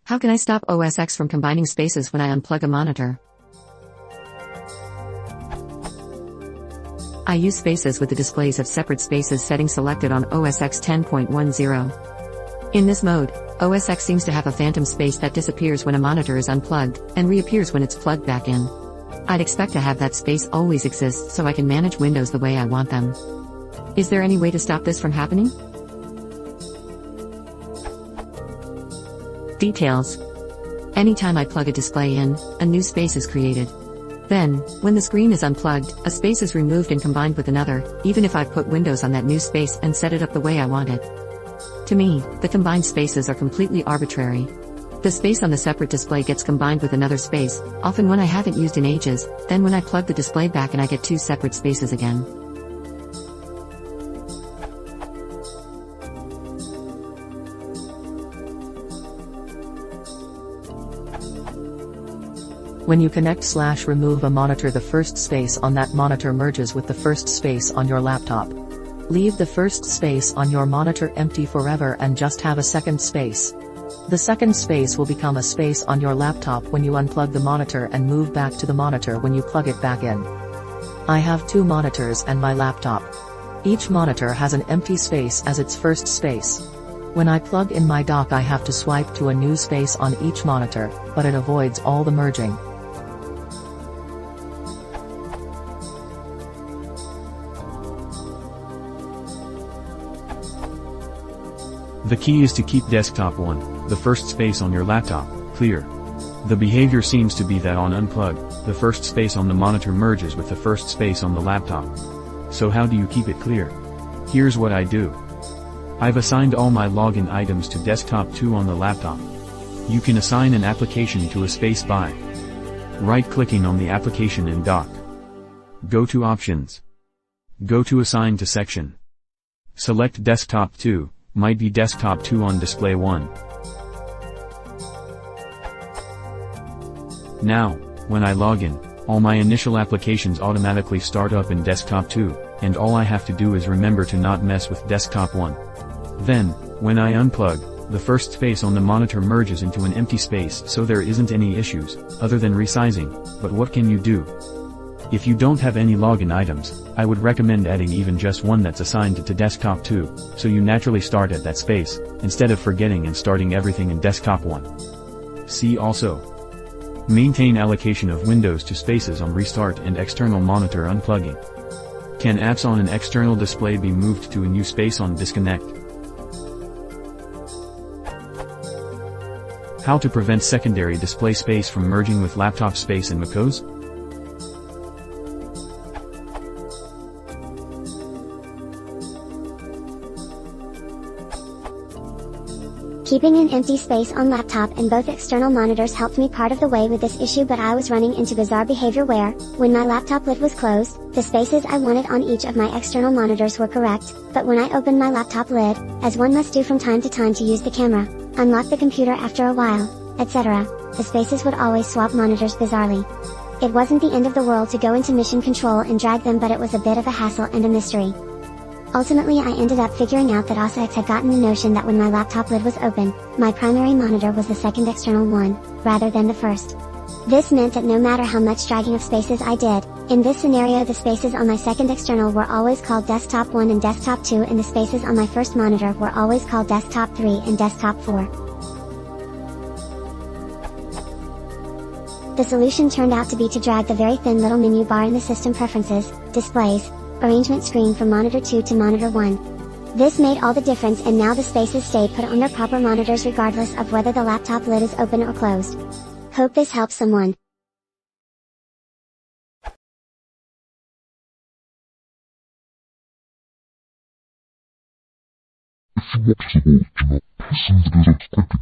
How can I stop OSX from combining spaces when I unplug a monitor? I use spaces with the displays of separate spaces setting selected on OSX 10.10. In this mode, OSX seems to have a phantom space that disappears when a monitor is unplugged, and reappears when it's plugged back in. I'd expect to have that space always exist so I can manage windows the way I want them. Is there any way to stop this from happening? Details. Anytime I plug a display in, a new space is created. Then, when the screen is unplugged, a space is removed and combined with another, even if I've put windows on that new space and set it up the way I want it. To me, the combined spaces are completely arbitrary. The space on the separate display gets combined with another space, often one I haven't used in ages, then when I plug the display back and I get two separate spaces again. When you connect/remove a monitor, the first space on that monitor merges with the first space on your laptop. Leave the first space on your monitor empty forever and just have a second space. The second space will become a space on your laptop when you unplug the monitor and move back to the monitor when you plug it back in. I have two monitors and my laptop. Each monitor has an empty space as its first space. When I plug in my dock, I have to swipe to a new space on each monitor, but it avoids all the merging. The key is to keep desktop 1, the first space on your laptop, clear. The behavior seems to be that on unplug, the first space on the monitor merges with the first space on the laptop. So how do you keep it clear? Here's what I do. I've assigned all my login items to desktop 2 on the laptop. You can assign an application to a space by right-clicking on the application in Dock. Go to Options. Go to Assign to Section. Select Desktop 2. Might be desktop 2 on display 1. Now, when I log in, all my initial applications automatically start up in desktop 2, and all I have to do is remember to not mess with desktop 1. Then, when I unplug, the first space on the monitor merges into an empty space, so there isn't any issues, other than resizing. But what can you do? If you don't have any login items, I would recommend adding even just one that's assigned to desktop 2, so you naturally start at that space, instead of forgetting and starting everything in desktop 1. See also. Maintain allocation of windows to spaces on restart and external monitor unplugging. Can apps on an external display be moved to a new space on disconnect? How to prevent secondary display space from merging with laptop space in macos? Keeping an empty space on laptop and both external monitors helped me part of the way with this issue, but I was running into bizarre behavior where, when my laptop lid was closed, the spaces I wanted on each of my external monitors were correct, but when I opened my laptop lid, as one must do from time to use the camera, unlock the computer after a while, etc., the spaces would always swap monitors bizarrely. It wasn't the end of the world to go into mission control and drag them, but it was a bit of a hassle and a mystery. Ultimately, I ended up figuring out that osx had gotten the notion that when my laptop lid was open, my primary monitor was the second external one, rather than the first. This meant that no matter how much dragging of spaces I did, in this scenario the spaces on my second external were always called desktop 1 and desktop 2, and the spaces on my first monitor were always called desktop 3 and desktop 4. The solution turned out to be to drag the very thin little menu bar in the System Preferences, Displays, Arrangement screen from monitor 2 to monitor 1. This made all the difference, and now the spaces stayed put on their proper monitors regardless of whether the laptop lid is open or closed. Hope this helps someone. If you want to support, press the result clicking.